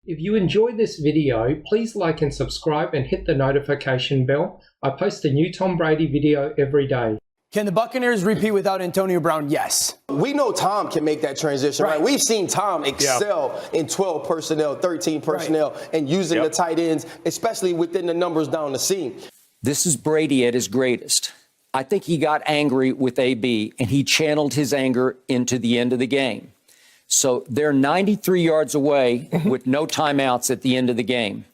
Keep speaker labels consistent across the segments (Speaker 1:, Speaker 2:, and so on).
Speaker 1: If you enjoyed this video, please like and subscribe and hit the notification bell. I post a new Tom Brady video every day.
Speaker 2: Can the Buccaneers repeat without Antonio Brown? Yes.
Speaker 3: We know Tom can make that transition, right? We've seen Tom excel in 12 personnel, 13 personnel, and using the tight ends, especially within the numbers down the seam.
Speaker 4: This is Brady at his greatest. I think he got angry with AB, and he channeled his anger into the end of the game. So they're 93 yards away with no timeouts at the end of the game.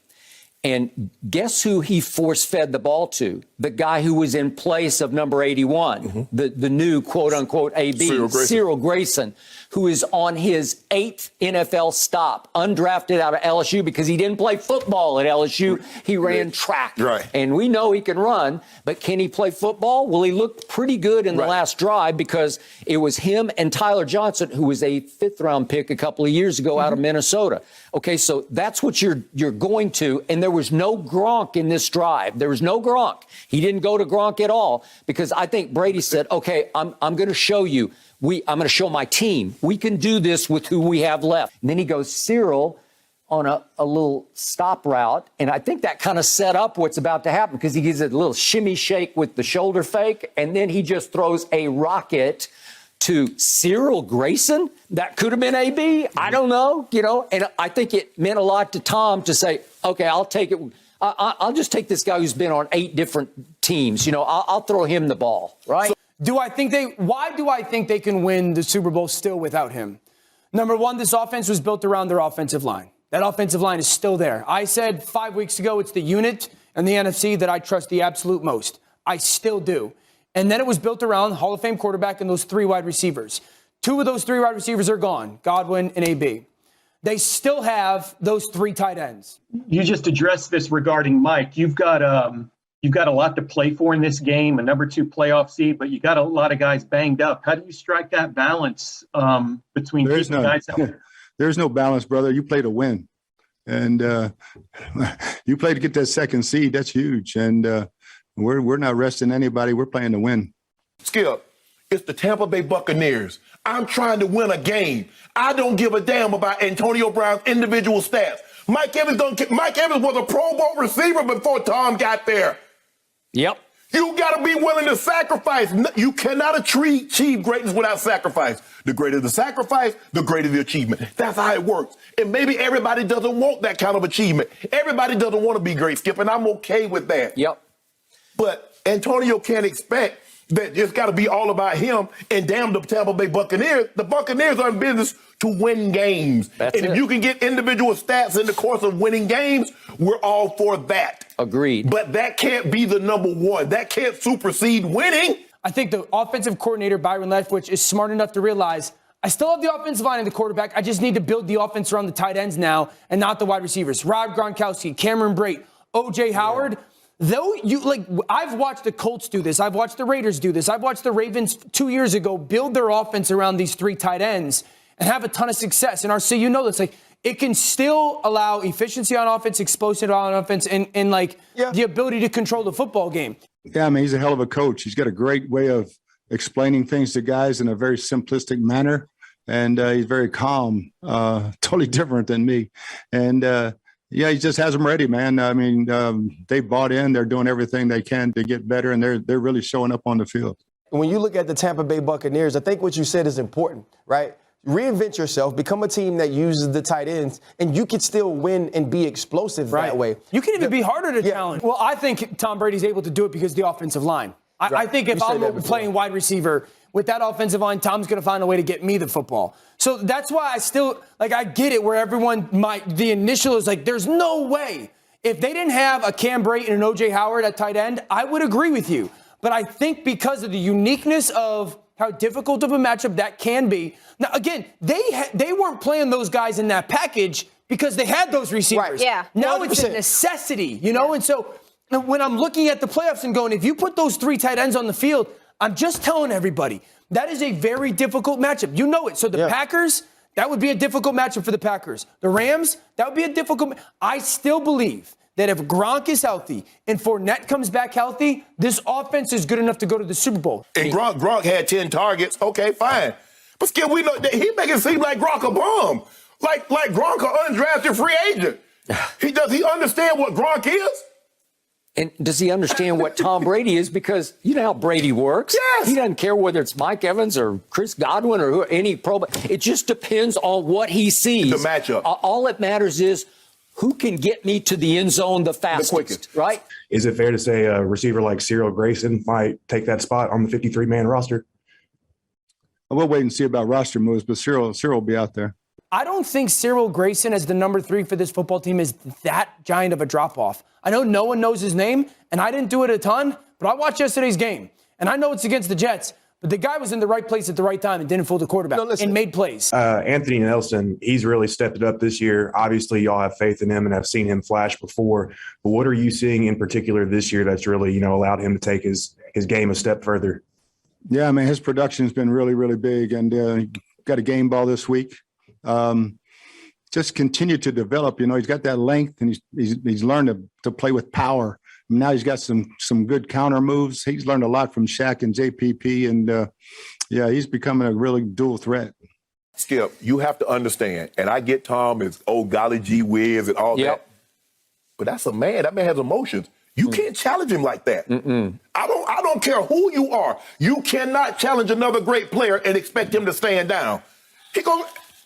Speaker 4: And guess who he force-fed the ball to? The guy who was in place of number 81, the new quote-unquote AB, Cyril Grayson, who is on his 8th NFL stop, undrafted out of LSU because he didn't play football at LSU. He ran track. And we know he can run, but can he play football? Well, he looked pretty good in the last drive because it was him and Tyler Johnson, who was a 5th-round pick a couple of years ago out of Minnesota. Okay, so that's what you're going to, and there was no Gronk in this drive. There was no Gronk. He didn't go to Gronk at all because I think Brady said, okay, I'm going to show you. I'm going to show my team. We can do this with who we have left. And then he goes Cyril on a little stop route, and I think that kind of set up what's about to happen because he gives it a little shimmy shake with the shoulder fake, and then he just throws a rocket to Cyril Grayson. That could have been AB. I don't know, and I think it meant a lot to Tom to say, okay, I'll take it. I'll just take this guy who's been on 8 different teams. I'll throw him the ball, right?
Speaker 2: So why do I think they can win the Super Bowl still without him? Number one, this offense was built around their offensive line. That offensive line is still there. I said 5 weeks ago it's the unit in the NFC that I trust the absolute most. I still do. And then it was built around Hall of Fame quarterback and those 3 wide receivers. 2 of those 3 wide receivers are gone, Godwin and AB. They still have those 3 tight ends.
Speaker 5: You just addressed this regarding Mike. You've got a lot to play for in this game, a number 2 playoff seed, but you got a lot of guys banged up. How do you strike that balance between these guys out there?
Speaker 6: There's no balance, brother. You play to win, and you play to get that 2nd seed. That's huge, and we're not resting anybody. We're playing to win.
Speaker 7: Skip, it's the Tampa Bay Buccaneers. I'm trying to win a game. I don't give a damn about Antonio Brown's individual stats. Mike Evans was a Pro Bowl receiver before Tom got there.
Speaker 4: Yep.
Speaker 7: You got to be willing to sacrifice. You cannot achieve greatness without sacrifice. The greater the sacrifice, the greater the achievement. That's how it works. And maybe everybody doesn't want that kind of achievement. Everybody doesn't want to be great, Skip, and I'm okay with that.
Speaker 4: Yep.
Speaker 7: But Antonio can't expect that it's got to be all about him. And damn the Tampa Bay Buccaneers. The Buccaneers are in business to win games. If you can get individual stats in the course of winning games, we're all for that.
Speaker 4: Agreed.
Speaker 7: But that can't be the number one. That can't supersede winning.
Speaker 2: I think the offensive coordinator, Byron Leftwich, is smart enough to realize I still have the offensive line and the quarterback. I just need to build the offense around the tight ends now and not the wide receivers. Rob Gronkowski, Cameron Brate, O.J. Howard. Though I've watched the Colts do this. I've watched the Raiders do this. I've watched the Ravens 2 years ago build their offense around these 3 tight ends and have a ton of success. And RC, you know this. It can still allow efficiency on offense, explosive on offense, and the ability to control the football game.
Speaker 6: Yeah, I mean, he's a hell of a coach. He's got a great way of explaining things to guys in a very simplistic manner. And he's very calm, totally different than me. And, yeah, he just has them ready, man. I mean, they bought in. They're doing everything they can to get better, and they're really showing up on the field.
Speaker 3: When you look at the Tampa Bay Buccaneers, I think what you said is important, right? Reinvent yourself, become a team that uses the tight ends, and you can still win and be explosive that way.
Speaker 2: You can even be harder to challenge. Well, I think Tom Brady's able to do it because of the offensive line. I think if I'm playing wide receiver with that offensive line, Tom's going to find a way to get me the football. So that's why I still, I get it where everyone the initial is there's no way. If they didn't have a Cam Brate and an O.J. Howard at tight end, I would agree with you. But I think because of the uniqueness of how difficult of a matchup that can be. Now, again, they weren't playing those guys in that package because they had those receivers.
Speaker 8: Right. Yeah.
Speaker 2: Now 100%. It's a necessity, And so when I'm looking at the playoffs and going, if you put those 3 tight ends on the field, I'm just telling everybody, that is a very difficult matchup. You know it. So the Packers, that would be a difficult matchup for the Packers. The Rams, that would be a difficult. I still believe that if Gronk is healthy and Fournette comes back healthy, this offense is good enough to go to the Super Bowl.
Speaker 7: And Gronk had 10 targets. Okay, fine. But Skip, we know that he make it seem like Gronk a bum. Like Gronk, an undrafted free agent. Does he understand what Gronk is?
Speaker 4: And does he understand what Tom Brady is? Because you know how Brady works.
Speaker 7: Yes.
Speaker 4: He doesn't care whether it's Mike Evans or Chris Godwin or any pro. It just depends on what he sees.
Speaker 7: The matchup.
Speaker 4: All that matters is who can get me to the end zone the fastest,
Speaker 7: quickest.
Speaker 4: right?
Speaker 8: Is it fair to say a receiver like Cyril Grayson might take that spot on the 53-man roster?
Speaker 6: We'll wait and see about roster moves, but Cyril will be out there.
Speaker 2: I don't think Cyril Grayson as the number 3 for this football team is that giant of a drop-off. I know no one knows his name, and I didn't do it a ton, but I watched yesterday's game, and I know it's against the Jets, but the guy was in the right place at the right time and didn't fool the quarterback and made plays.
Speaker 8: Anthony Nelson, he's really stepped it up this year. Obviously, y'all have faith in him and have seen him flash before, but what are you seeing in particular this year that's really, allowed him to take his game a step further?
Speaker 6: Yeah, I mean, his production has been really, really big, and he got a game ball this week. Just continue to develop. He's got that length, and he's learned to play with power. Now he's got some good counter moves. He's learned a lot from Shaq and JPP, and he's becoming a really dual threat.
Speaker 7: Skip, you have to understand, and I get Tom is golly gee whiz and all that, but that's a man. That man has emotions. You can't challenge him like that. I don't care who you are. You cannot challenge another great player and expect him to stand down.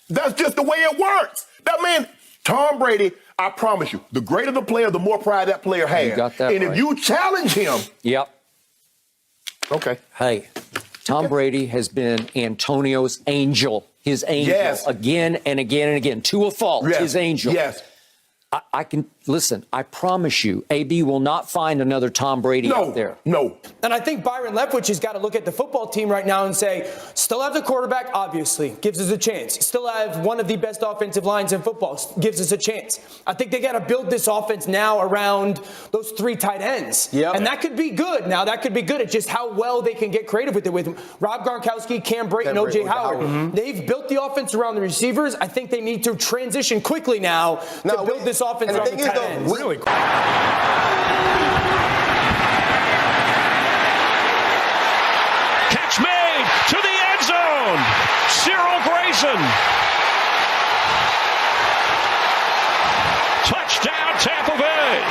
Speaker 7: That's just the way it works. That man, Tom Brady, I promise you, the greater the player, the more pride that player has.
Speaker 4: You got that
Speaker 7: and
Speaker 4: right.
Speaker 7: If you challenge him.
Speaker 4: Yep.
Speaker 7: Okay.
Speaker 4: Hey, Tom Brady has been Antonio's angel. His angel again and again and again. To a fault, his angel.
Speaker 7: Yes.
Speaker 4: I can listen. I promise you, AB will not find another Tom Brady out there.
Speaker 7: No.
Speaker 2: And I think Byron Leftwich has got to look at the football team right now and say, still have the quarterback, obviously, gives us a chance. Still have one of the best offensive lines in football, gives us a chance. I think they got to build this offense now around those 3 tight ends. Yep. And that could be good. Now, that could be good. It's just how well they can get creative with it. With Rob Gronkowski, Cam Brayton, and O.J. Howard. Mm-hmm. They've built the offense around the receivers. I think they need to transition quickly now to build this offense around the tight ends.
Speaker 9: Really quick. Catch made to the end zone. Cyril Grayson. Touchdown, Tampa Bay.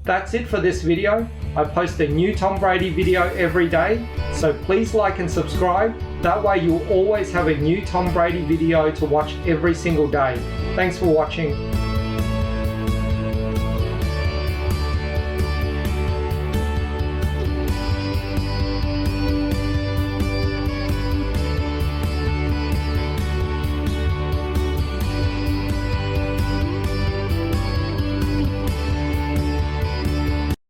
Speaker 1: That's it for this video. I post a new Tom Brady video every day, so please like and subscribe. That way you'll always have a new Tom Brady video to watch every single day. Thanks for watching.